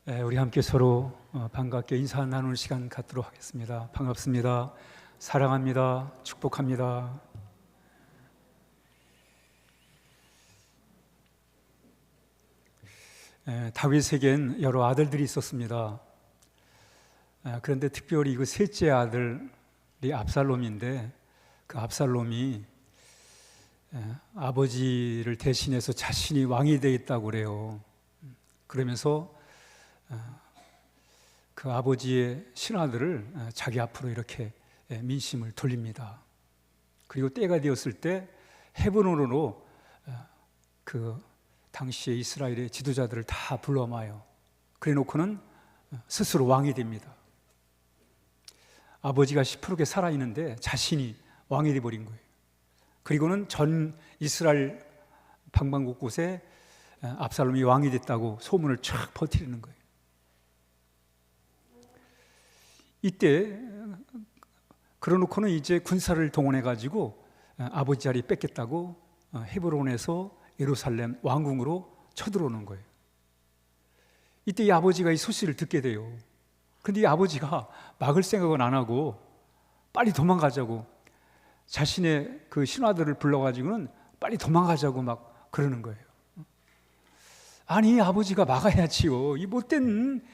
우리 함께 서로 반갑게 인사 나누는 시간 갖도록 하겠습니다. 반갑습니다. 사랑합니다. 축복합니다. 다윗에겐 여러 아들들이 있었습니다. 그런데 특별히 그 셋째 아들이 압살롬인데, 그 압살롬이 아버지를 대신해서 자신이 왕이 되겠다고 그래요. 그러면서 그 아버지의 신하들을 자기 앞으로 이렇게 민심을 돌립니다. 그리고 때가 되었을 때 헤브론으로 그 당시의 이스라엘의 지도자들을 다 불러 모아요. 그래 놓고는 스스로 왕이 됩니다. 아버지가 시퍼렇게 살아있는데 자신이 왕이 되어버린 거예요. 그리고는 전 이스라엘 방방곳곳에 압살롬이 왕이 됐다고 소문을 쫙 퍼뜨리는 거예요. 이때 그러놓고는 이제 군사를 동원해가지고 아버지 자리 뺏겠다고 헤브론에서 예루살렘 왕궁으로 쳐들어오는 거예요. 이때 이 아버지가 이 소식을 듣게 돼요. 근데 이 아버지가 막을 생각은 안 하고 빨리 도망가자고 자신의 그 신하들을 불러가지고는 빨리 도망가자고 막 그러는 거예요. 아니, 아버지가 막아야지요. 이 못된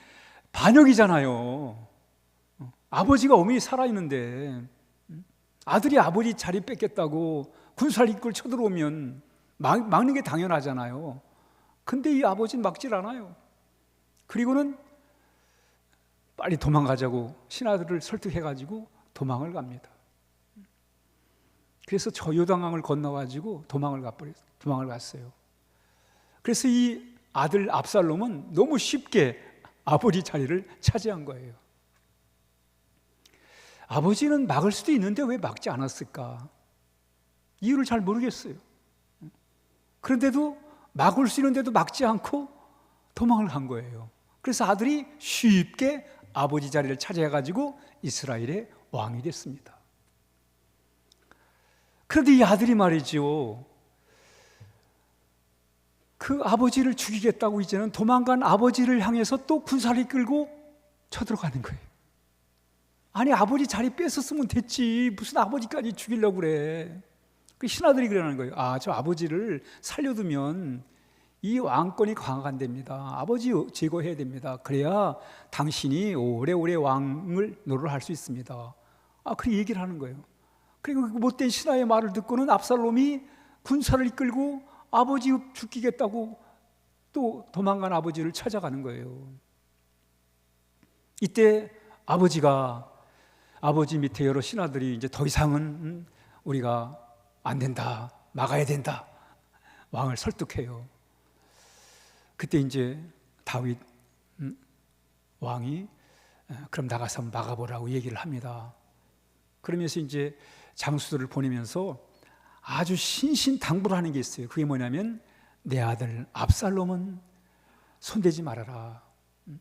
반역이잖아요. 아버지가 어머니 살아있는데 아들이 아버지 자리 뺏겠다고 군사를 이끌고 쳐들어오면 막는 게 당연하잖아요. 근데 이 아버지는 막질 않아요. 그리고는 빨리 도망가자고 신하들을 설득해가지고 도망을 갑니다. 그래서 저 요단강을 건너가지고 도망을 갔어요. 그래서 이 아들 압살롬은 너무 쉽게 아버지 자리를 차지한 거예요. 아버지는 막을 수도 있는데 왜 막지 않았을까? 이유를 잘 모르겠어요. 그런데도 막을 수 있는데도 막지 않고 도망을 간 거예요. 그래서 아들이 쉽게 아버지 자리를 차지해가지고 이스라엘의 왕이 됐습니다. 그런데 이 아들이 말이죠, 그 아버지를 죽이겠다고 이제는 도망간 아버지를 향해서 또 군사를 이끌고 쳐들어가는 거예요. 아니, 아버지 자리 뺏었으면 됐지, 무슨 아버지까지 죽이려고 그래. 그 신하들이 그러는 거예요. 저 아버지를 살려두면 이 왕권이 강화된답니다. 아버지 제거해야 됩니다. 그래야 당신이 오래오래 왕을 노릇할 수 있습니다. 그렇게 얘기를 하는 거예요. 그리고 그 못된 신하의 말을 듣고는 압살롬이 군사를 이끌고 아버지 죽이겠다고 또 도망간 아버지를 찾아가는 거예요. 이때 아버지 밑에 여러 신하들이 이제 더 이상은 우리가 안 된다, 막아야 된다, 왕을 설득해요. 그때 이제 다윗 왕이 그럼 나가서 막아보라고 얘기를 합니다. 그러면서 이제 장수들을 보내면서 아주 신신당부를 하는 게 있어요. 그게 뭐냐면 내 아들 압살롬은 손대지 말아라.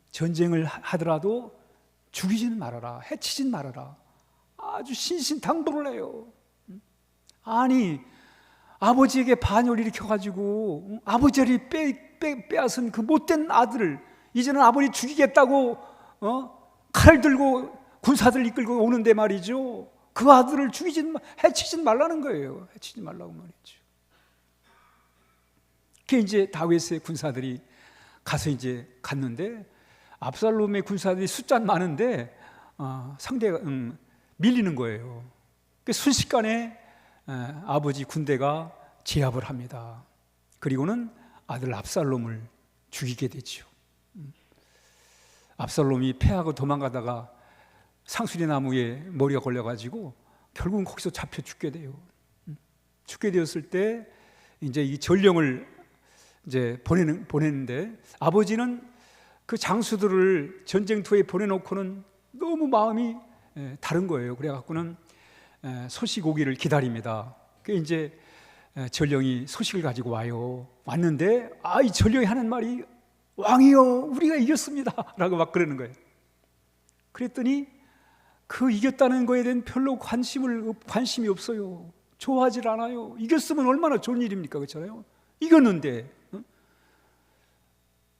전쟁을 하더라도 죽이지는 말아라. 해치진 말아라. 아주 신신당부를 해요. 아니, 아버지에게 반역을 일으켜가지고 아버지를 빼앗은 그 못된 아들을 이제는 아버지 죽이겠다고 칼 들고 군사들 이끌고 오는데 말이죠, 그 아들을 해치진 말라는 거예요. 해치지 말라고 말이죠. 그게 이제 다윗의 군사들이 가서 이제 갔는데 압살롬의 군사들이 숫자는 많은데 상대가 밀리는 거예요. 순식간에 아버지 군대가 제압을 합니다. 그리고는 아들 압살롬을 죽이게 되죠. 압살롬이 패하고 도망가다가 상수리 나무에 머리가 걸려가지고 결국은 거기서 잡혀 죽게 돼요. 죽게 되었을 때 이제 이 전령을 이제 보내는데 아버지는 그 장수들을 전쟁터에 보내놓고는 너무 마음이 다른 거예요. 그래갖고는 소식 오기를 기다립니다. 그 이제 전령이 소식을 가지고 와요. 왔는데 이 전령이 하는 말이 왕이여, 우리가 이겼습니다 라고 막 그러는 거예요. 그랬더니 그 이겼다는 거에 대한 별로 관심이 없어요. 좋아하질 않아요. 이겼으면 얼마나 좋은 일입니까? 그렇잖아요. 이겼는데.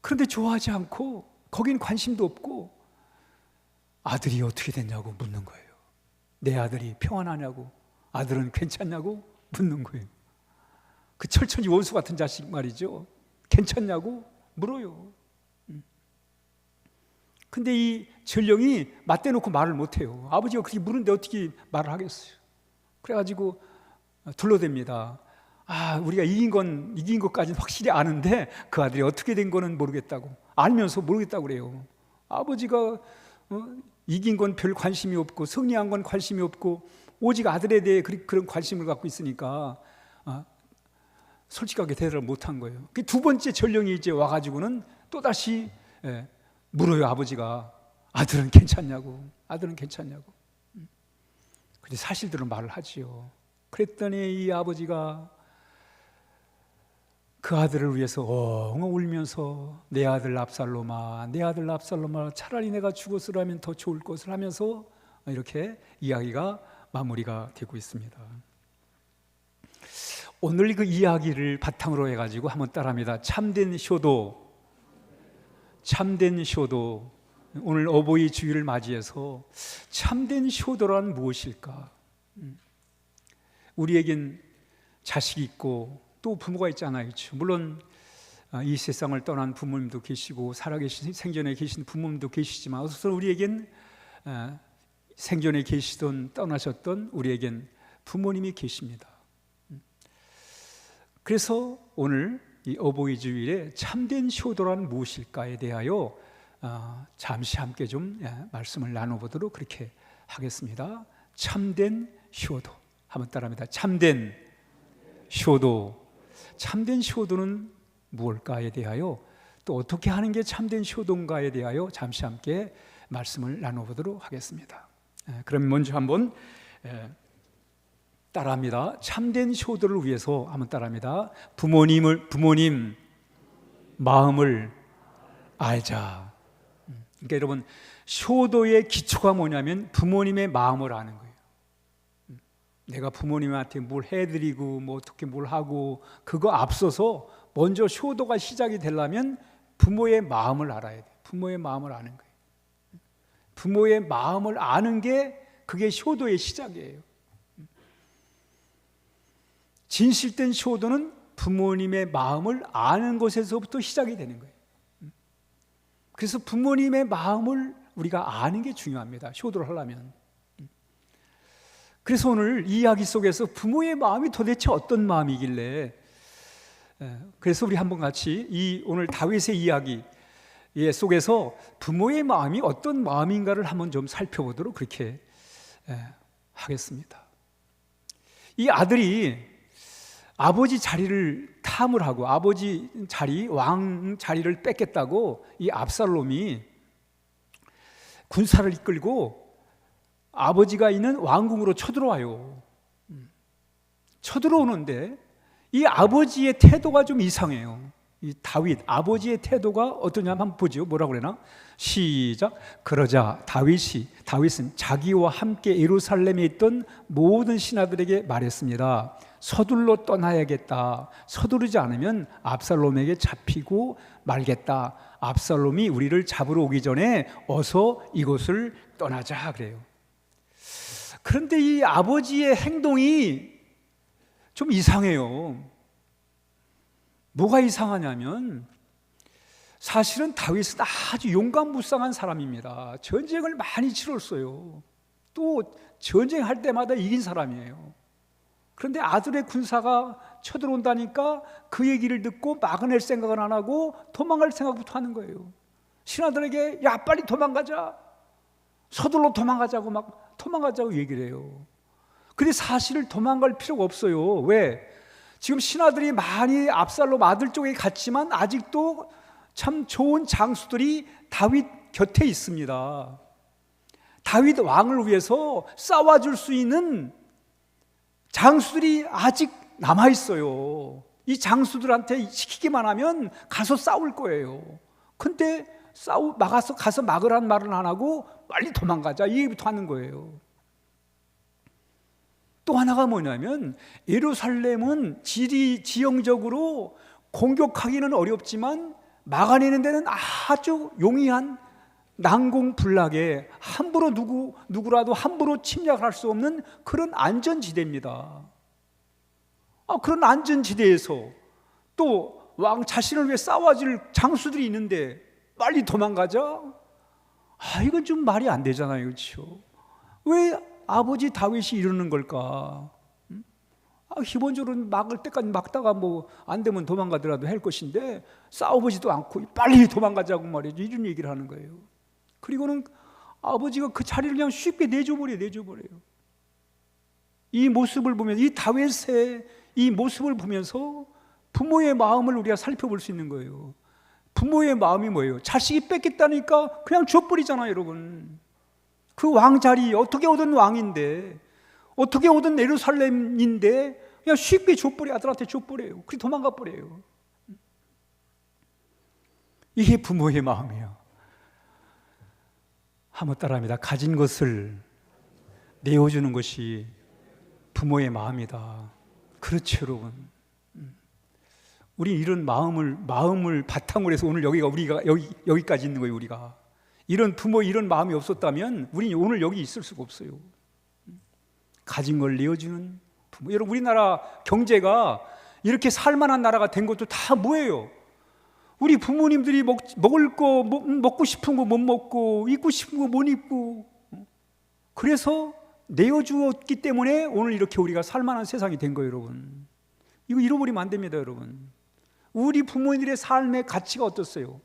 그런데 좋아하지 않고 거긴 관심도 없고 아들이 어떻게 됐냐고 묻는 거예요. 내 아들이 평안하냐고, 아들은 괜찮냐고 묻는 거예요. 그 철천지 원수 같은 자식 말이죠. 괜찮냐고 물어요. 근데 이 전령이 맞대놓고 말을 못해요. 아버지가 그렇게 물은데 어떻게 말을 하겠어요. 그래가지고 둘러댑니다. 우리가 이긴 것까지는 확실히 아는데 그 아들이 어떻게 된 거는 모르겠다고, 알면서 모르겠다고 그래요. 아버지가 이긴 건 별 관심이 없고 승리한 건 관심이 없고 오직 아들에 대해 그런 관심을 갖고 있으니까 솔직하게 대답을 못한 거예요. 그 두 번째 전령이 이제 와가지고는 또다시 물어요. 아버지가 아들은 괜찮냐고, 아들은 괜찮냐고. 근데 사실대로 말을 하지요. 그랬더니 이 아버지가 그 아들을 위해서 엉엉 울면서 내 아들 압살롬아, 내 아들 압살롬아, 차라리 내가 죽었으라면 더 좋을 것을 하면서 이렇게 이야기가 마무리가 되고 있습니다. 오늘 그 이야기를 바탕으로 해가지고 한번 따라합니다. 참된 효도, 참된 효도. 오늘 어버이 주일을 맞이해서 참된 효도란 무엇일까? 우리에겐 자식이 있고 또 부모가 있잖아요. 물론 이 세상을 떠난 부모님도 계시고 살아계신 생전에 계신 부모님도 계시지만 우선 우리에겐 생전에 계시던 떠나셨던 우리에겐 부모님이 계십니다. 그래서 오늘 이 어버이 주일에 참된 효도란 무엇일까에 대하여 잠시 함께 좀 말씀을 나눠보도록 그렇게 하겠습니다. 참된 효도, 한번 따라합니다. 참된 효도. 참된 효도는 무엇일까에 대하여, 또 어떻게 하는 게 참된 효도인가에 대하여 잠시 함께 말씀을 나눠보도록 하겠습니다. 그럼 먼저 한번 따라합니다. 참된 효도를 위해서 한번 따라합니다. 부모님 마음을 알자. 그러니까 여러분, 효도의 기초가 뭐냐면 부모님의 마음을 아는 거예요. 내가 부모님한테 뭘 해드리고 뭐 어떻게 뭘 하고 그거 앞서서 먼저 효도가 시작이 되려면 부모의 마음을 알아야 돼요. 부모의 마음을 아는 거예요. 부모의 마음을 아는 게 그게 효도의 시작이에요. 진실된 효도는 부모님의 마음을 아는 것에서부터 시작이 되는 거예요. 그래서 부모님의 마음을 우리가 아는 게 중요합니다. 효도를 하려면. 그래서 오늘 이 이야기 속에서 부모의 마음이 도대체 어떤 마음이길래, 그래서 우리 한번 같이 이 오늘 다윗의 이야기 속에서 부모의 마음이 어떤 마음인가를 한번 좀 살펴보도록 그렇게 하겠습니다. 이 아들이 아버지 자리를 탐을 하고 아버지 자리, 왕 자리를 뺏겠다고 이 압살롬이 군사를 이끌고 아버지가 있는 왕궁으로 쳐들어와요. 쳐들어오는데 이 아버지의 태도가 좀 이상해요. 이 다윗 아버지의 태도가 어떠냐 한번 보죠. 뭐라고 그러나? 시작. 그러자 다윗은 자기와 함께 예루살렘에 있던 모든 신하들에게 말했습니다. 서둘러 떠나야겠다. 서두르지 않으면 압살롬에게 잡히고 말겠다. 압살롬이 우리를 잡으러 오기 전에 어서 이곳을 떠나자 그래요. 그런데 이 아버지의 행동이 좀 이상해요. 뭐가 이상하냐면 사실은 다윗은 아주 용감무쌍한 사람입니다. 전쟁을 많이 치렀어요. 또 전쟁할 때마다 이긴 사람이에요. 그런데 아들의 군사가 쳐들어온다니까 그 얘기를 듣고 막아낼 생각은 안 하고 도망갈 생각부터 하는 거예요. 신하들에게 야 빨리 도망가자, 서둘러 도망가자고 막 도망가자고 얘기를 해요. 근데 사실 도망갈 필요가 없어요. 왜? 지금 신하들이 많이 압살롬 아들 쪽에 갔지만 아직도 참 좋은 장수들이 다윗 곁에 있습니다. 다윗 왕을 위해서 싸워줄 수 있는 장수들이 아직 남아있어요. 이 장수들한테 시키기만 하면 가서 싸울 거예요. 근데 가서 막으란 말은 안 하고 빨리 도망가자 이 얘기부터 하는 거예요. 또 하나가 뭐냐면 예루살렘은 지형적으로 공격하기는 어렵지만 막아내는 데는 아주 용이한 난공불락에 함부로 누구라도 함부로 침략할 수 없는 그런 안전지대입니다. 그런 안전지대에서 또 왕 자신을 위해 싸워줄 장수들이 있는데 빨리 도망가자? 이건 좀 말이 안 되잖아요, 그렇죠? 왜 아버지 다윗이 이러는 걸까? 기본적으로 막을 때까지 막다가 뭐 안 되면 도망가더라도 할 것인데 싸워보지도 않고 빨리 도망가자고 말이죠. 이런 얘기를 하는 거예요. 그리고는 아버지가 그 자리를 그냥 쉽게 내줘버려요. 이 모습을 보면서, 이 다윗의 이 모습을 보면서 부모의 마음을 우리가 살펴볼 수 있는 거예요. 부모의 마음이 뭐예요? 자식이 뺏겠다니까 그냥 줘버리잖아요, 여러분. 그 왕자리 어떻게 얻은 왕인데, 어떻게 얻은 예루살렘인데 그냥 쉽게 줘버려, 아들한테 줘버려요. 그리고 도망가 버려요. 이게 부모의 마음이에요. 한번 따라합니다. 가진 것을 내어주는 것이 부모의 마음이다. 그렇죠, 여러분. 우리 이런 마음을 바탕으로 해서 오늘 우리가 여기까지 있는 거예요. 우리가 이런 부모, 이런 마음이 없었다면 우리 오늘 여기 있을 수가 없어요. 가진 걸 내어주는 부모. 여러분, 우리나라 경제가 이렇게 살만한 나라가 된 것도 다 뭐예요? 우리 부모님들이 먹을 거, 먹고 싶은 거 못 먹고, 입고 싶은 거 못 입고, 그래서 내어주었기 때문에 오늘 이렇게 우리가 살만한 세상이 된 거예요, 여러분. 이거 잃어버리면 안 됩니다, 여러분. 우리 부모님들의 삶의 가치가 어떻어요?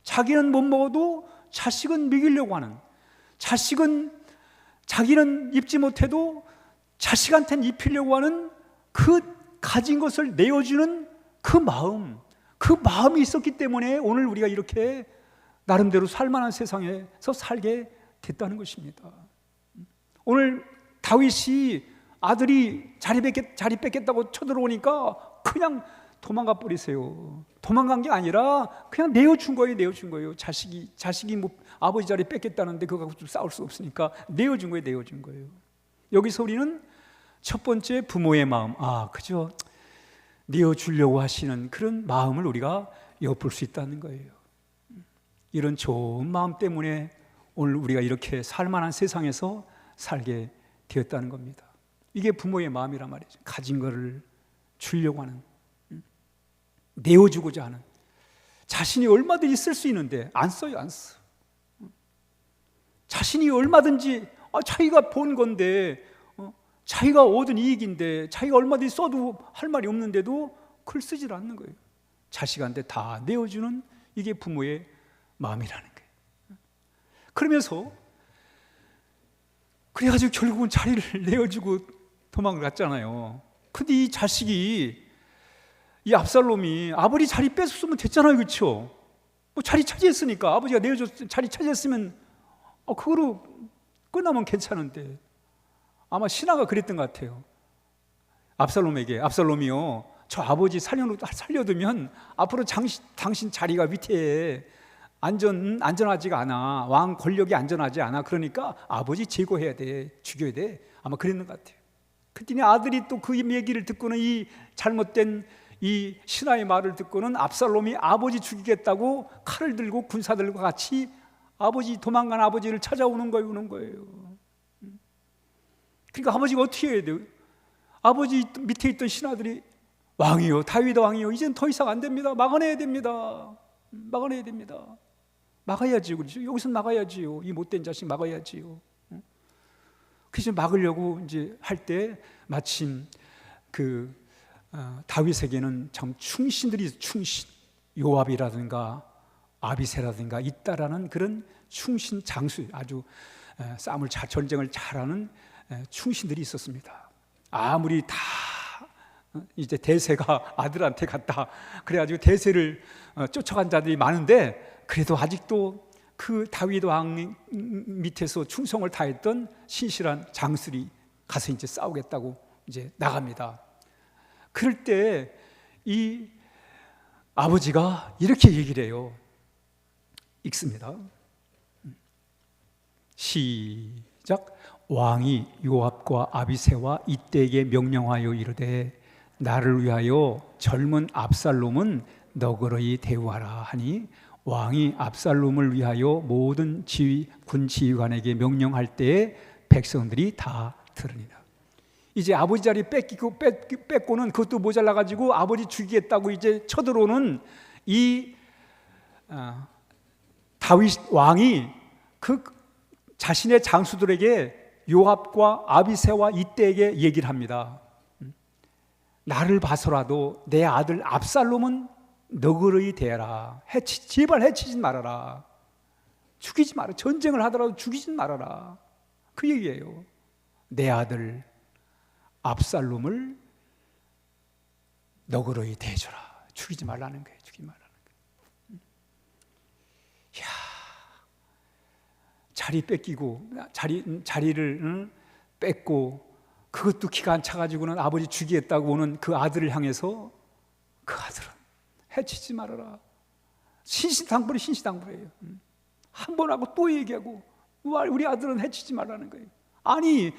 자기는 못 먹어도 자식은 먹이려고 하는, 자식은 자기는 입지 못해도 자식한테는 입히려고 하는 그 가진 것을 내어주는 그 마음이 있었기 때문에 오늘 우리가 이렇게 나름대로 살만한 세상에서 살게 됐다는 것입니다. 오늘 다윗이 아들이 자리 뺏겠다고 쳐들어오니까 그냥 도망가 버리세요. 도망간 게 아니라 그냥 내어준 거예요. 자식이 뭐 아버지 자리 뺏겠다는데 그거 갖고 좀 싸울 수 없으니까 내어준 거예요. 여기서 우리는 첫 번째 부모의 마음, 그죠? 내어주려고 하시는 그런 마음을 우리가 엿볼 수 있다는 거예요. 이런 좋은 마음 때문에 오늘 우리가 이렇게 살만한 세상에서 살게 되었다는 겁니다. 이게 부모의 마음이란 말이죠. 가진 거를 주려고 하는, 내어주고자 하는. 자신이 얼마든지 쓸 수 있는데 안 써요. 자신이 얼마든지 자기가 본 건데, 자기가 얻은 이익인데 자기가 얼마든지 써도 할 말이 없는데도 그걸 쓰질 않는 거예요. 자식한테 다 내어주는, 이게 부모의 마음이라는 거예요. 그러면서 그래가지고 결국은 자리를 내어주고 도망을 갔잖아요. 근데 이 자식이, 이 압살롬이 아버지 자리 뺏었으면 됐잖아요, 그렇죠? 뭐 자리 차지했으니까, 아버지가 내어줬 자리 차지했으면 그거로 끝나면 괜찮은데, 아마 신하가 그랬던 것 같아요. 압살롬이요, 저 아버지 살려두면 앞으로 당신 자리가 위태해, 안전하지가 않아, 왕 권력이 안전하지 않아. 그러니까 아버지 제거해야 돼, 죽여야 돼. 아마 그랬는 것 같아요. 그랬더니 아들이 또 그 얘기를 듣고는, 이 잘못된 이 신하의 말을 듣고는 압살롬이 아버지 죽이겠다고 칼을 들고 군사들과 같이 도망간 아버지를 찾아오는 거예요. 그러니까 아버지가 어떻게 해야 돼요? 아버지 밑에 있던 신하들이, 왕이요, 다윗 왕이요, 이젠 더 이상 안 됩니다. 막아내야 됩니다. 막아야지요, 그렇죠? 여기서 막아야지요. 이 못된 자식 막아야지요. 그래서 막으려고 이제 할 때 마침 다윗에게는 참 충신들이 요압이라든가 아비새라든가 있다라는 그런 충신 장수, 아주 전쟁을 잘하는 충신들이 있었습니다. 아무리 다 이제 대세가 아들한테 갔다 그래가지고 대세를 쫓아간 자들이 많은데, 그래도 아직도 그 다윗 왕 밑에서 충성을 다했던 신실한 장수들이 가서 이제 싸우겠다고 이제 나갑니다. 그럴 때 이 아버지가 이렇게 얘기를 해요. 읽습니다. 시작. 왕이 요압과 아비새와 이때에게 명령하여 이르되, 나를 위하여 젊은 압살롬은 너그러이 대우하라 하니 왕이 압살롬을 위하여 모든 군 지휘관에게 명령할 때에 백성들이 다 들으니라. 이제 아버지 자리 뺏고는 그것도 모자라가지고 아버지 죽이겠다고 이제 쳐들어오는 이 다윗 왕이 그 자신의 장수들에게 요압과 아비새와 이때에게 얘기를 합니다. 나를 봐서라도 내 아들 압살롬은 너그러이 대해라. 제발 해치지 말아라. 죽이지 마라. 전쟁을 하더라도 죽이지 말아라. 그 얘기예요. 내 아들 압살롬을 너그러이 대해줘라. 죽이지 말라는 거예요. 죽이지 말라는 거예요. 이야, 자리 뺏기고 자리를 뺏고 그것도 기가 안 차가지고는 아버지 죽이겠다고 오는 그 아들을 향해서 그 아들은 해치지 말아라. 신시당부예요. 한 번 하고 또 얘기하고 우리 아들은 해치지 말라는 거예요. 아니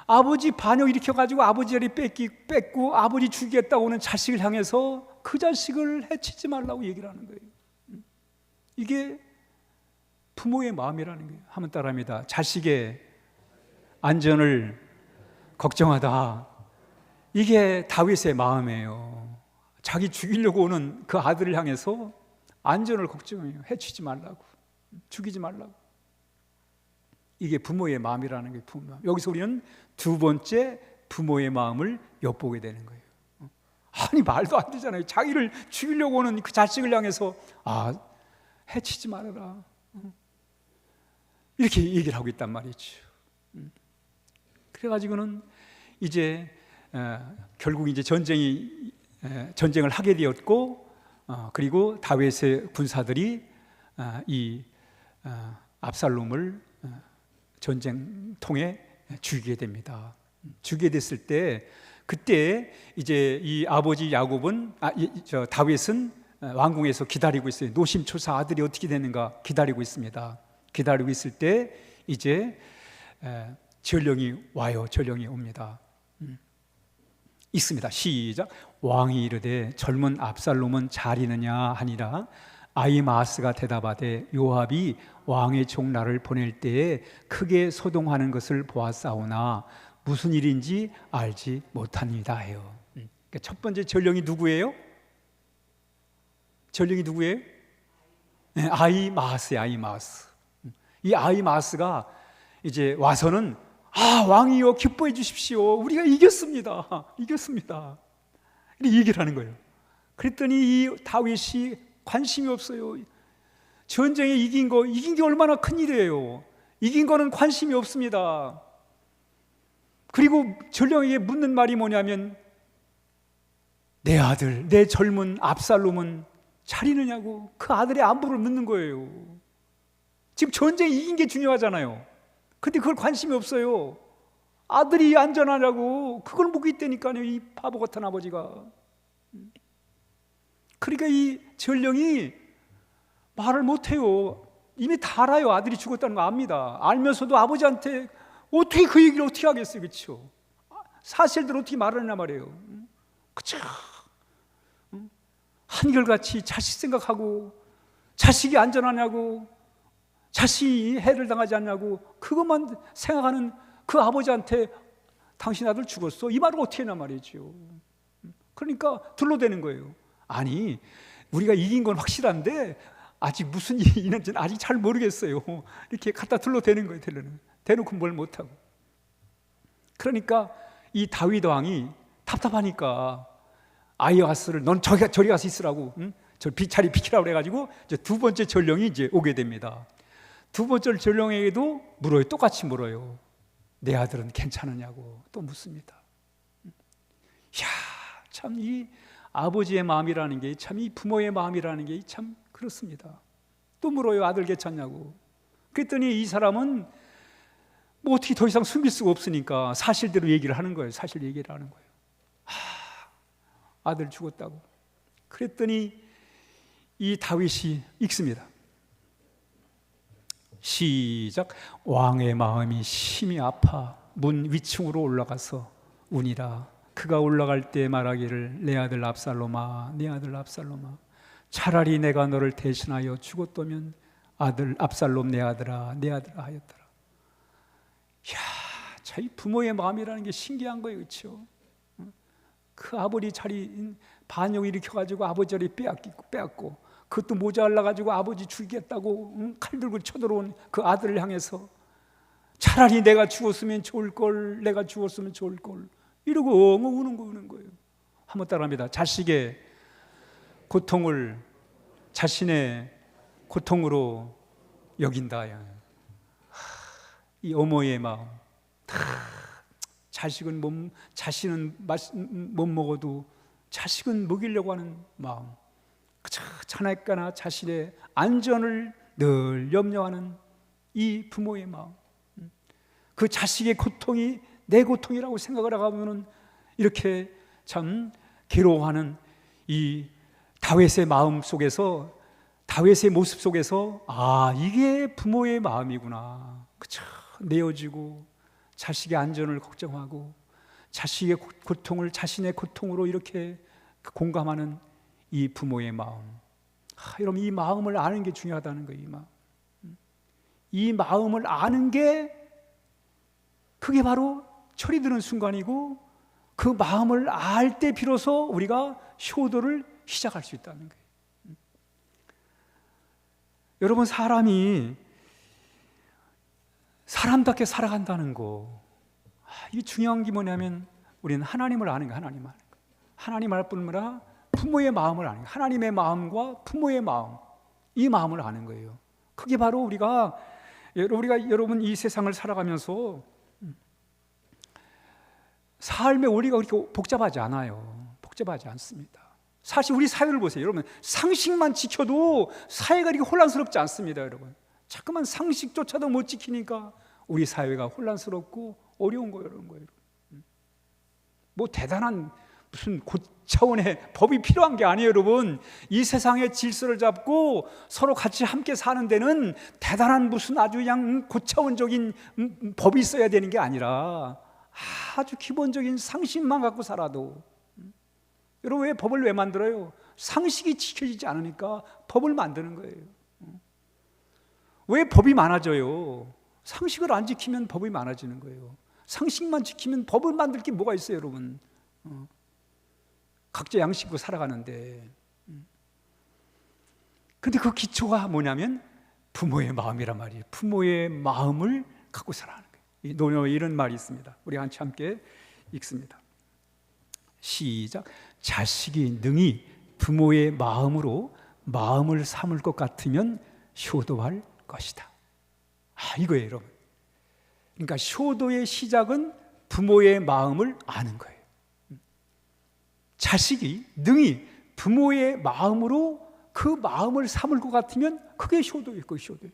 아버지 반역 일으켜가지고 아버지 자리 뺏고 아버지 죽이겠다고 오는 자식을 향해서 그 자식을 해치지 말라고 얘기를 하는 거예요. 이게 부모의 마음이라는 거예요. 한번 따라합니다. 자식의 안전을 걱정하다. 이게 다윗의 마음이에요. 자기 죽이려고 오는 그 아들을 향해서 안전을 걱정해요. 해치지 말라고, 죽이지 말라고. 이게 부모의 마음이라는 게 부모의 마음. 여기서 우리는 두 번째 부모의 마음을 엿보게 되는 거예요. 아니 말도 안 되잖아요. 자기를 죽이려고 오는 그 자식을 향해서 해치지 말아라. 이렇게 얘기를 하고 있단 말이죠. 그래가지고는 이제 결국 이제 전쟁을 하게 되었고, 그리고 다윗의 군사들이 이 압살롬을 전쟁통에 죽이게 됩니다. 죽이게 됐을 때 그때 이제 이 아버지 야곱은 다윗은 왕궁에서 기다리고 있어요. 노심초사 아들이 어떻게 되는가 기다리고 있습니다. 기다리고 있을 때 이제 전령이 와요. 전령이 옵니다. 있습니다. 시작. 왕이 이르되 젊은 압살롬은 잘 있느냐 하니라. 아히마아스가 대답하되 요압이 왕의 종 나를 보낼 때에 크게 소동하는 것을 보았사오나 무슨 일인지 알지 못합니다 해요. 그러니까 첫 번째 전령이 누구예요? 전령이 누구예요? 네, 아히마아스예요. 아히마아스. 이 아히마아스가 이제 와서는 왕이여 기뻐해 주십시오. 우리가 이겼습니다. 이겼습니다. 이렇게 얘기를 하는 거예요. 그랬더니 이 다윗이 관심이 없어요. 전쟁에 이긴 게 얼마나 큰 일이에요. 이긴 거는 관심이 없습니다. 그리고 전령에게 묻는 말이 뭐냐면 내 아들, 내 젊은 압살롬은 잘 있느냐고 그 아들의 안부를 묻는 거예요. 지금 전쟁에 이긴 게 중요하잖아요. 근데 그걸 관심이 없어요. 아들이 안전하냐고 그걸 묻고 있다니까요. 이 바보 같은 아버지가. 그러니까 이 전령이 말을 못해요. 이미 다 알아요. 아들이 죽었다는 거 압니다. 알면서도 아버지한테 어떻게 그 얘기를 어떻게 하겠어요. 그렇죠? 사실대로 어떻게 말하냐 말이에요. 그쵸? 한결같이 자식 생각하고 자식이 안전하냐고 자식이 해를 당하지 않냐고 그것만 생각하는 그 아버지한테 당신 아들 죽었어 이 말을 어떻게 했냐 말이죠. 그러니까 둘러대는 거예요. 아니 우리가 이긴 건 확실한데 아직 무슨 일이 있는지는 아직 잘 모르겠어요. 이렇게 갖다 둘러대는 거예요. 대놓고 뭘 못하고. 그러니까 이 다윗 왕이 답답하니까 아히마아스를 넌 저리 가서 있으라고 저 자리 비키라고 그래가지고 이제 두 번째 전령이 이제 오게 됩니다. 두 번째 전령에게도 물어요. 똑같이 물어요. 내 아들은 괜찮으냐고 또 묻습니다. 이야, 참 이 아버지의 마음이라는 게 참 이 부모의 마음이라는 게 참 그렇습니다. 또 물어요. 아들 괜찮냐고. 그랬더니 이 사람은 뭐 어떻게 더 이상 숨길 수가 없으니까 사실대로 얘기를 하는 거예요. 사실 얘기를 하는 거예요. 아들 죽었다고. 그랬더니 이 다윗이 읽습니다. 시작. 왕의 마음이 심히 아파 문 위층으로 올라가서 우니라. 그가 올라갈 때 말하기를 내 아들 압살롬아 내 아들 압살롬아 차라리 내가 너를 대신하여 죽었다면 아들 압살롬 내 아들아 하였더라. 이야, 이 부모의 마음이라는 게 신기한 거예요, 그렇죠? 그 아버지 자리 반역을 일으켜가지고 아버지 자리 빼앗고 그것도 모자라가지고 아버지 죽이겠다고 칼 들고 쳐들어온 그 아들을 향해서 차라리 내가 죽었으면 좋을걸, 내가 죽었으면 좋을걸 이러고 엉엉 우는 거예요. 한번 따라합니다. 자식의 고통을 자신의 고통으로 여긴다. 이 어머니의 마음, 자식은 못 먹어도 자식은 먹이려고 하는 마음, 자나까나 자신의 안전을 늘 염려하는 이 부모의 마음, 그 자식의 고통이 내 고통이라고 생각을 하면은 이렇게 참 괴로워하는 이 다윗의 마음 속에서, 다윗의 모습 속에서 이게 부모의 마음이구나. 그쵸? 내어지고 자식의 안전을 걱정하고 자식의 고통을 자신의 고통으로 이렇게 공감하는 이 부모의 마음. 여러분, 이 마음을 아는 게 중요하다는 거예요. 이 마음을 아는 게 그게 바로 철이 드는 순간이고, 그 마음을 알 때 비로소 우리가 효도를 시작할 수 있다는 거예요. 여러분, 사람이 사람답게 살아간다는 거, 이 중요한 게 뭐냐면 우리는 하나님을 아는 거예요. 하나님 아는 거. 하나님 알 뿐만 아니라 부모의 마음을 아는 거예요. 하나님의 마음과 부모의 마음, 이 마음을 아는 거예요. 그게 바로 우리가 여러분 이 세상을 살아가면서 삶의 원리가 그렇게 복잡하지 않아요. 복잡하지 않습니다. 사실 우리 사회를 보세요. 여러분, 상식만 지켜도 사회가 이렇게 혼란스럽지 않습니다. 여러분, 자꾸만 상식조차도 못 지키니까 우리 사회가 혼란스럽고 어려운 거예요. 이런 거예요. 뭐 대단한 무슨 고차원의 법이 필요한 게 아니에요. 여러분, 이 세상의 질서를 잡고 서로 같이 함께 사는 데는 대단한 무슨 아주 그냥 고차원적인 법이 있어야 되는 게 아니라 아주 기본적인 상식만 갖고 살아도, 여러분, 왜 법을 왜 만들어요? 상식이 지켜지지 않으니까 법을 만드는 거예요. 왜 법이 많아져요? 상식을 안 지키면 법이 많아지는 거예요. 상식만 지키면 법을 만들 게 뭐가 있어요, 여러분? 각자 양식으로 살아가는데. 근데 그 기초가 뭐냐면 부모의 마음이란 말이에요. 부모의 마음을 갖고 살아가는 거예요. 이 노녀에 이런 말이 있습니다. 우리 함께 읽습니다. 시작. 자식이 능히 부모의 마음으로 마음을 삼을 것 같으면 효도할 것이다. 이거예요, 여러분. 그러니까 효도의 시작은 부모의 마음을 아는 거예요. 자식이 능히 부모의 마음으로 그 마음을 삼을 것 같으면 그게 효도예요. 그게 효도예요.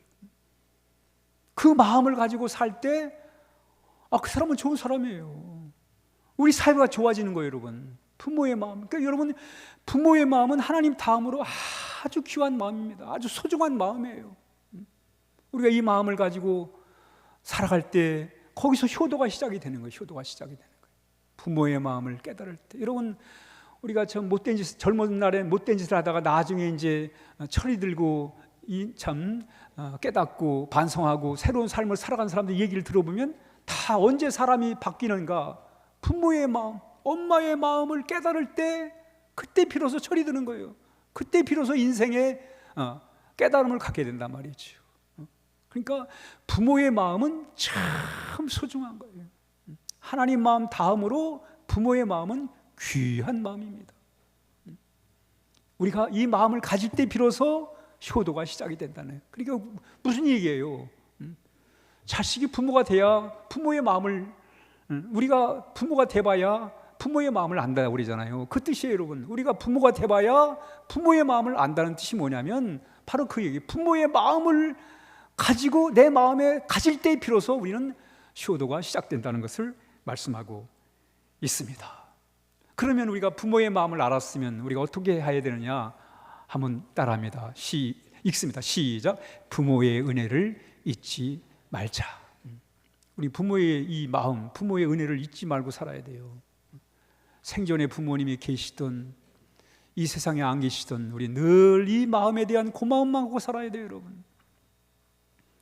그 마음을 가지고 살 때 그 사람은 좋은 사람이에요. 우리 사회가 좋아지는 거예요, 여러분. 부모의 마음. 그러니까 여러분, 부모의 마음은 하나님 다음으로 아주 귀한 마음입니다. 아주 소중한 마음이에요. 우리가 이 마음을 가지고 살아갈 때 거기서 효도가 시작이 되는 거예요. 효도가 시작이 되는 거예요. 부모의 마음을 깨달을 때. 여러분, 우리가 젊은 날에 못된 짓을 하다가 나중에 이제 철이 들고 깨닫고 반성하고 새로운 삶을 살아간 사람들 얘기를 들어보면 다 언제 사람이 바뀌는가? 부모의 마음, 엄마의 마음을 깨달을 때, 그때 비로소 철이 드는 거예요. 그때 비로소 인생의 깨달음을 갖게 된단 말이죠. 그러니까 부모의 마음은 참 소중한 거예요. 하나님 마음 다음으로 부모의 마음은 귀한 마음입니다. 우리가 이 마음을 가질 때 비로소 효도가 시작이 된다는. 그러니까 무슨 얘기예요? 자식이 부모가 돼야 부모의 마음을, 우리가 부모가 돼봐야 부모의 마음을 안다고 그러잖아요. 그 뜻이에요, 여러분. 우리가 부모가 돼봐야 부모의 마음을 안다는 뜻이 뭐냐면 바로 그 얘기. 부모의 마음을 가지고 내 마음에 가질 때 비로소 우리는 효도가 시작된다는 것을 말씀하고 있습니다. 그러면 우리가 부모의 마음을 알았으면 우리가 어떻게 해야 되느냐? 한번 따라합니다. 읽습니다. 시작. 부모의 은혜를 잊지 말자. 우리 부모의 이 마음, 부모의 은혜를 잊지 말고 살아야 돼요. 생전에 부모님이 계시던 이 세상에 안 계시던 우리 늘 이 마음에 대한 고마움만 하고 살아야 돼요, 여러분.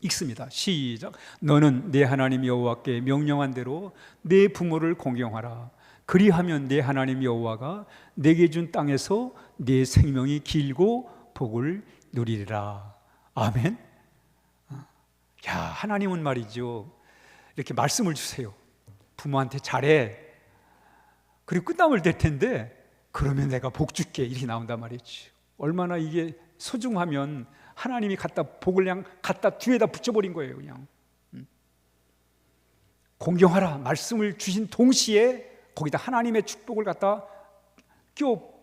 읽습니다. 시작. 너는 내 하나님 여호와께 명령한 대로 내 부모를 공경하라. 그리하면 내 하나님 여호와가 내게 준 땅에서 내 생명이 길고 복을 누리리라. 아멘. 야, 하나님은 말이죠, 이렇게 말씀을 주세요. 부모한테 잘해. 그리고 끝남을 댈 텐데 그러면 내가 복 줄게, 이렇게 나온단 말이죠. 얼마나 이게 소중하면 하나님이 복을 그냥 갖다 뒤에다 붙여버린 거예요. 그냥 공경하라 말씀을 주신 동시에 거기다 하나님의 축복을 갖다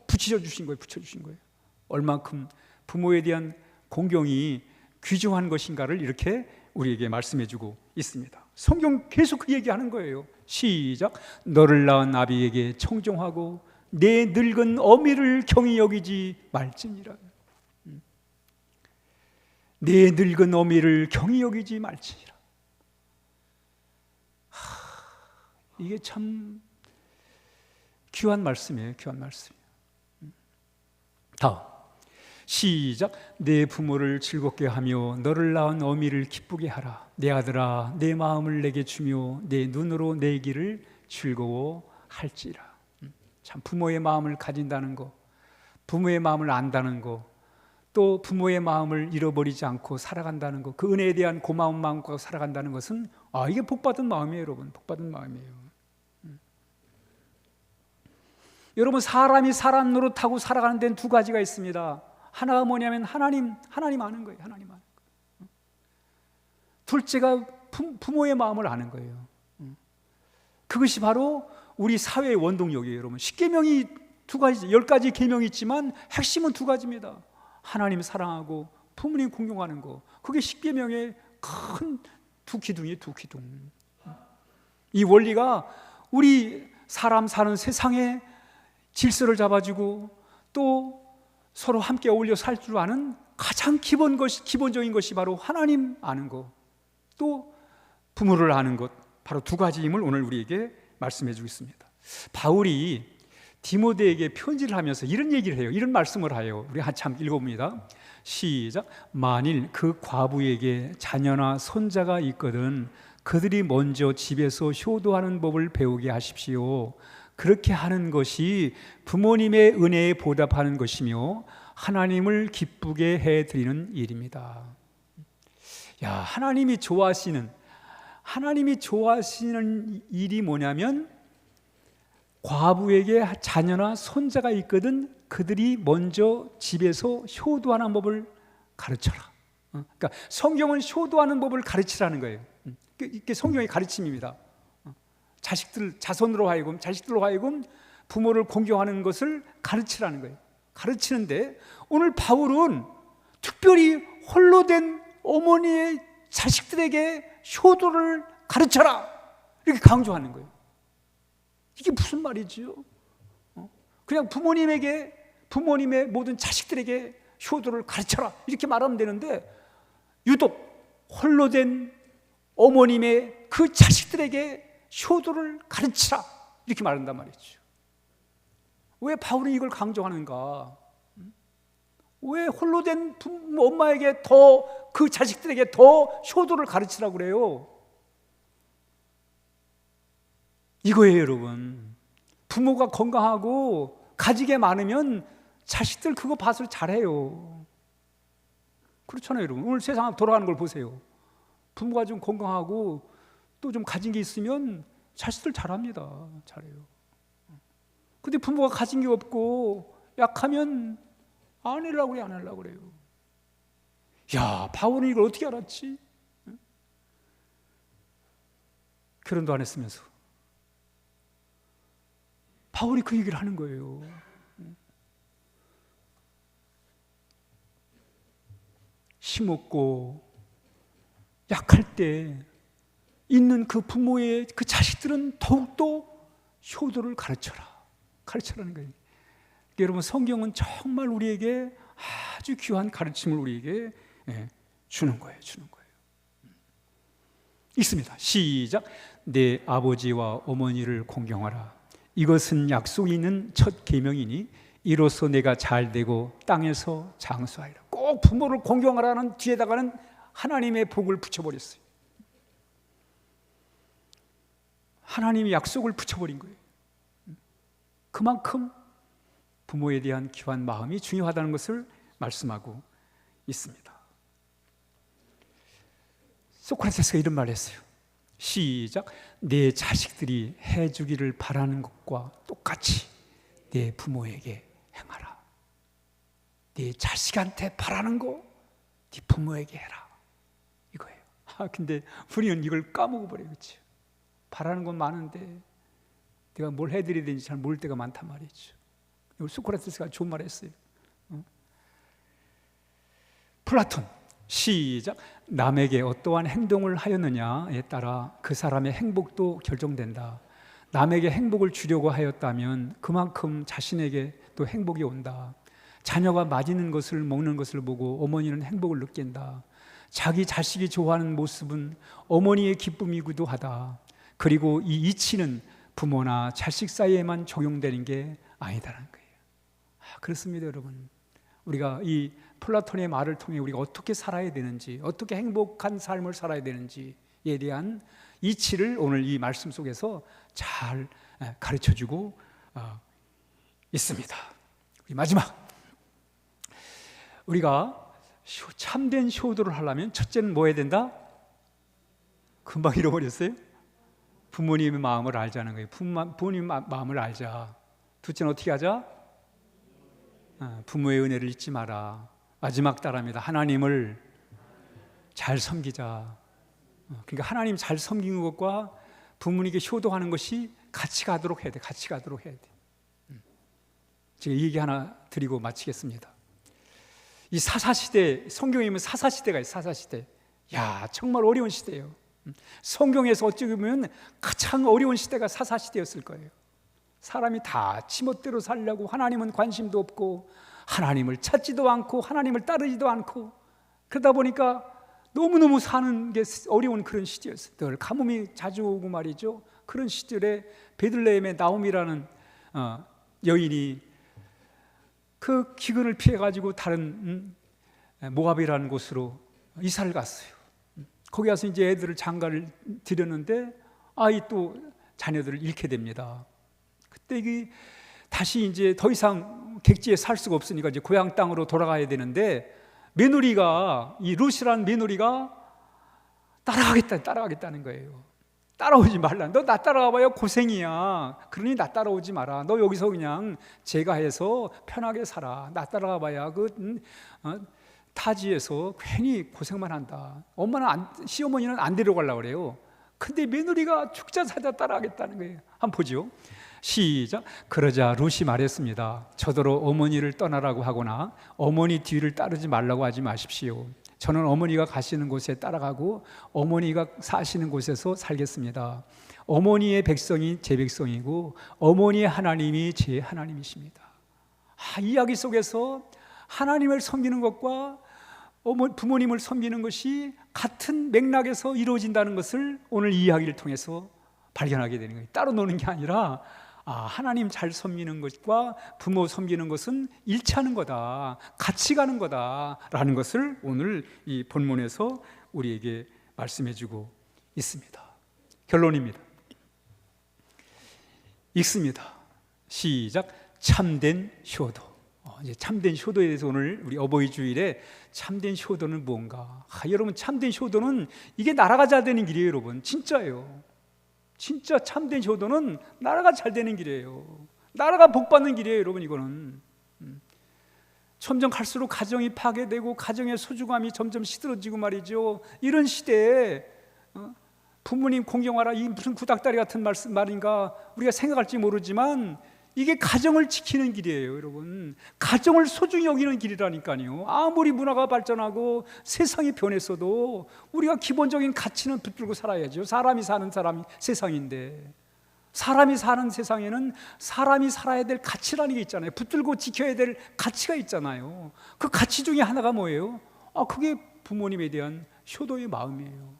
붙여주신 거예요. 얼만큼 부모에 대한 공경이 귀중한 것인가를 이렇게 우리에게 말씀해주고 있습니다. 성경 계속 그 얘기하는 거예요. 시작. 너를 낳은 아비에게 청종하고 내 늙은 어미를 경히 여기지 말지니라. 내 늙은 어미를 경히 여기지 말지니라. 이게 참 귀한 말씀이에요. 귀한 말씀이에요. 다음 시작. 내 부모를 즐겁게 하며 너를 낳은 어미를 기쁘게 하라. 내 아들아 내 마음을 내게 주며 내 눈으로 내 길을 즐거워할지라. 참 부모의 마음을 가진다는 거, 부모의 마음을 안다는 거, 또 부모의 마음을 잃어버리지 않고 살아간다는 것, 그 은혜에 대한 고마운 마음과 살아간다는 것은 이게 복받은 마음이에요, 여러분. 복받은 마음이에요. 여러분, 사람이 사람 노릇하고 살아가는 데는 두 가지가 있습니다. 하나가 뭐냐면 하나님 아는 거예요. 하나님 아는 거예요. 둘째가 부모의 마음을 아는 거예요. 그것이 바로 우리 사회의 원동력이에요, 여러분. 10계명이 두 가지, 10가지 계명이 있지만 핵심은 두 가지입니다. 하나님 사랑하고 부모님 공경하는 거. 그게 10계명의 큰 두 기둥이에요, 두 기둥. 이 원리가 우리 사람 사는 세상에 질서를 잡아주고 또 서로 함께 어울려 살 줄 아는 가장 기본적인 것이 바로 하나님 아는 것, 또 부모를 아는 것, 바로 두 가지임을 오늘 우리에게 말씀해 주고 있습니다. 바울이 디모데에게 편지를 하면서 이런 얘기를 해요. 이런 말씀을 해요. 우리 한참 읽어봅니다. 시작. 만일 그 과부에게 자녀나 손자가 있거든 그들이 먼저 집에서 효도하는 법을 배우게 하십시오. 그렇게 하는 것이 부모님의 은혜에 보답하는 것이며 하나님을 기쁘게 해드리는 일입니다. 야, 하나님이 좋아하시는 일이 뭐냐면 과부에게 자녀나 손자가 있거든 그들이 먼저 집에서 효도하는 법을 가르쳐라. 그러니까 성경은 효도하는 법을 가르치라는 거예요. 이게 성경의 가르침입니다. 자식들로 하여금 부모를 공경하는 것을 가르치라는 거예요. 가르치는데 오늘 바울은 특별히 홀로 된 어머니의 자식들에게 효도를 가르쳐라 이렇게 강조하는 거예요. 이게 무슨 말이지요? 그냥 부모님의 모든 자식들에게 효도를 가르쳐라 이렇게 말하면 되는데 유독 홀로 된 어머님의 그 자식들에게 효도를 가르치라 이렇게 말한단 말이죠. 왜 바울이 이걸 강조하는가? 왜 홀로 된 엄마에게 그 자식들에게 더 효도를 가르치라고 그래요? 이거예요, 여러분. 부모가 건강하고 가지게 많으면 자식들 그거 봐서 잘해요. 그렇잖아요, 여러분. 오늘 세상 돌아가는 걸 보세요. 부모가 좀 건강하고 또 좀 가진 게 있으면 자식들 잘합니다. 잘해요. 근데 부모가 가진 게 없고 약하면 안 하려고 그래요. 야, 바울은 이걸 어떻게 알았지? 결혼도 안 했으면서 바울이 그 얘기를 하는 거예요. 힘없고 약할 때 있는 그 부모의 그 자식들은 더욱더 효도를 가르쳐라는 거예요. 여러분, 성경은 정말 우리에게 아주 귀한 가르침을 우리에게 주는 거예요. 있습니다. 시작. 내 아버지와 어머니를 공경하라. 이것은 약속이 있는 첫 계명이니 이로써 내가 잘되고 땅에서 장수하리라. 꼭 부모를 공경하라는 뒤에다가는 하나님의 복을 붙여버렸어요. 하나님이 약속을 붙여버린 거예요. 그만큼 부모에 대한 귀한 마음이 중요하다는 것을 말씀하고 있습니다. 소크라테스가 이런 말을 했어요. 시작. 내 자식들이 해주기를 바라는 것과 똑같이 내 부모에게 행하라. 네 자식한테 바라는 거 네 부모에게 해라, 이거예요. 근데 우리는 이걸 까먹어 버려요. 그렇죠? 바라는 건 많은데 내가 뭘 해드려야 되는지 잘 모를 때가 많단 말이죠. 소크라테스가 좋은 말을 했어요. 플라톤. 시작. 남에게 어떠한 행동을 하였느냐에 따라 그 사람의 행복도 결정된다. 남에게 행복을 주려고 하였다면 그만큼 자신에게 또 행복이 온다. 자녀가 맛있는 것을 먹는 것을 보고 어머니는 행복을 느낀다. 자기 자식이 좋아하는 모습은 어머니의 기쁨이기도 하다. 그리고 이 이치는 부모나 자식 사이에만 적용되는 게 아니다라는 거예요. 그렇습니다, 여러분. 우리가 이 플라톤의 말을 통해 우리가 어떻게 살아야 되는지, 어떻게 행복한 삶을 살아야 되는지에 대한 이치를 오늘 이 말씀 속에서 잘 가르쳐주고 있습니다. 마지막, 우리가 참된 효도를 하려면 첫째는 뭐 해야 된다? 금방 잃어버렸어요? 부모님의 마음을 알자는 거예요. 부모님 마음을 알자. 둘째는 어떻게 하자? 부모의 은혜를 잊지 마라. 마지막 따라합니다. 하나님을 잘 섬기자. 그러니까 하나님 잘 섬기는 것과 부모님께 효도하는 것이 같이 가도록 해야 돼. 같이 가도록 해야 돼. 제가 이 얘기 하나 드리고 마치겠습니다. 이 사사시대, 성경에 보면 사사시대가 있어요. 사사시대. 야, 정말 어려운 시대예요. 성경에서 어찌 보면 가장 어려운 시대가 사사시대였을 거예요. 사람이 다 지멋대로 살려고, 하나님은 관심도 없고 하나님을 찾지도 않고 하나님을 따르지도 않고, 그러다 보니까 너무너무 사는 게 어려운 그런 시대였어요. 늘 가뭄이 자주 오고 말이죠. 그런 시절에 베들레헴의 나옴이라는 여인이 그 기근을 피해가지고 다른 모압이라는 곳으로 이사를 갔어요. 거기 가서 이제 애들을 장가를 들였는데 아이 또 자녀들을 잃게 됩니다. 그때 이게 다시 이제 더 이상 객지에 살 수가 없으니까 이제 고향 땅으로 돌아가야 되는데, 며느리가, 이 룻이라는 며느리가 따라가겠다는 거예요. 따라오지 말라. 너 나 따라와봐야 고생이야. 그러니 나 따라오지 마라. 너 여기서 그냥 제가 해서 편하게 살아. 나 따라가봐야 타지에서 괜히 고생만 한다. 시어머니는 안 데려가려고 그래요. 근데 며느리가 죽자 사자 따라가겠다는 거예요. 한번 보죠. 시작. 그러자 룻이 말했습니다. 저더러 어머니를 떠나라고 하거나 어머니 뒤를 따르지 말라고 하지 마십시오. 저는 어머니가 가시는 곳에 따라가고 어머니가 사시는 곳에서 살겠습니다. 어머니의 백성이 제 백성이고 어머니의 하나님이 제 하나님이십니다. 이야기 속에서 하나님을 섬기는 것과 부모님을 섬기는 것이 같은 맥락에서 이루어진다는 것을 오늘 이 이야기를 통해서 발견하게 되는 거예요. 따로 노는 게 아니라 하나님 잘 섬기는 것과 부모 섬기는 것은 일치하는 거다, 같이 가는 거다라는 것을 오늘 이 본문에서 우리에게 말씀해주고 있습니다. 결론입니다. 읽습니다. 시작. 참된 효도. 이제 참된 효도에 대해서 오늘 우리 어버이 주일에 참된 효도는 뭔가? 여러분, 참된 효도는 이게 나라가 잘 되는 길이에요, 여러분. 진짜예요. 진짜 참된 효도는 나라가 잘 되는 길이에요. 나라가 복받는 길이에요, 여러분. 이거는 점점 갈수록 가정이 파괴되고 가정의 소중함이 점점 시들어지고 말이죠. 이런 시대에 부모님 공경하라, 이 무슨 구닥다리 같은 말인가 우리가 생각할지 모르지만 이게 가정을 지키는 길이에요, 여러분. 가정을 소중히 여기는 길이라니까요. 아무리 문화가 발전하고 세상이 변했어도 우리가 기본적인 가치는 붙들고 살아야죠. 사람이 사는 세상인데, 사람이 사는 세상에는 사람이 살아야 될 가치라는 게 있잖아요. 붙들고 지켜야 될 가치가 있잖아요. 그 가치 중에 하나가 뭐예요? 그게 부모님에 대한 효도의 마음이에요.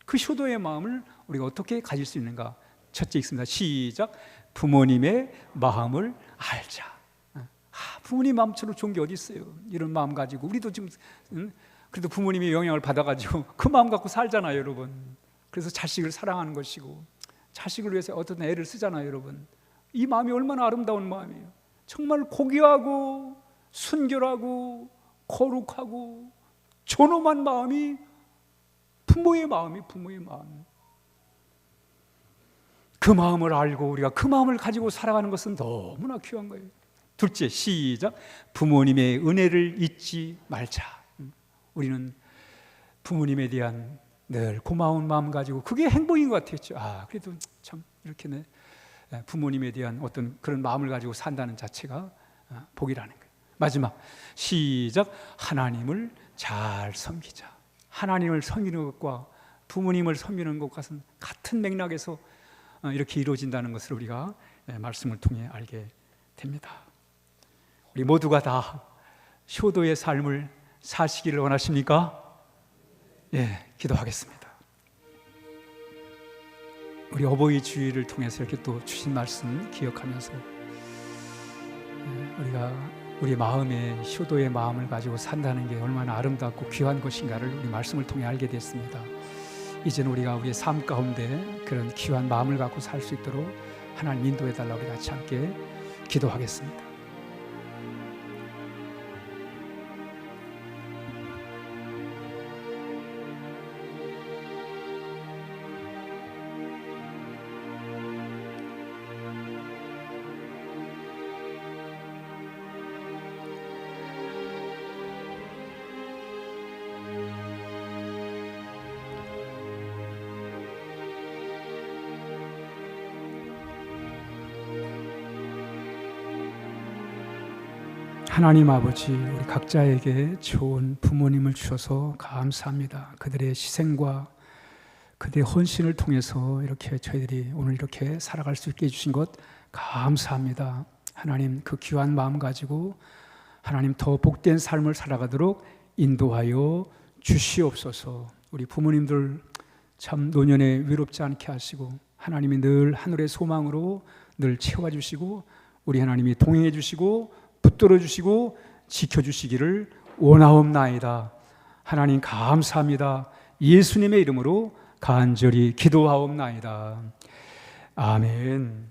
그 효도의 마음을 우리가 어떻게 가질 수 있는가? 첫째 읽습니다. 시작. 부모님의 마음을 알자. 부모님 마음처럼 좋은 게 어디 있어요? 이런 마음 가지고 우리도 지금 그래도 부모님의 영향을 받아가지고 그 마음 갖고 살잖아요, 여러분. 그래서 자식을 사랑하는 것이고 자식을 위해서 어떤 애를 쓰잖아요, 여러분. 이 마음이 얼마나 아름다운 마음이에요. 정말 고귀하고 순결하고 거룩하고 존엄한 마음이 부모의 마음. 그 마음을 알고 우리가 그 마음을 가지고 살아가는 것은 너무나 귀한 거예요. 둘째, 시작. 부모님의 은혜를 잊지 말자. 우리는 부모님에 대한 늘 고마운 마음 가지고 그게 행복인 것 같았죠. 그래도 참 이렇게 부모님에 대한 어떤 그런 마음을 가지고 산다는 자체가 복이라는 거예요. 마지막, 시작. 하나님을 잘 섬기자. 하나님을 섬기는 것과 부모님을 섬기는 것과는 같은 맥락에서 이렇게 이루어진다는 것을 우리가 말씀을 통해 알게 됩니다. 우리 모두가 다 효도의 삶을 사시기를 원하십니까? 기도하겠습니다. 우리 어버이 주일을 통해서 이렇게 또 주신 말씀 기억하면서 우리가 우리 마음에 효도의 마음을 가지고 산다는 게 얼마나 아름답고 귀한 것인가를 우리 말씀을 통해 알게 됐습니다. 이제는 우리가 우리의 삶 가운데 그런 귀한 마음을 갖고 살 수 있도록 하나님 인도해 달라고 우리 같이 함께 기도하겠습니다. 하나님 아버지, 우리 각자에게 좋은 부모님을 주셔서 감사합니다. 그들의 희생과 그들의 헌신을 통해서 이렇게 저희들이 오늘 이렇게 살아갈 수 있게 해주신 것 감사합니다. 하나님, 그 귀한 마음 가지고 하나님 더 복된 삶을 살아가도록 인도하여 주시옵소서. 우리 부모님들 참 노년에 외롭지 않게 하시고 하나님이 늘 하늘의 소망으로 늘 채워주시고 우리 하나님이 동행해 주시고 붙들어 주시고 지켜주시기를 원하옵나이다. 하나님 감사합니다. 예수님의 이름으로 간절히 기도하옵나이다. 아멘.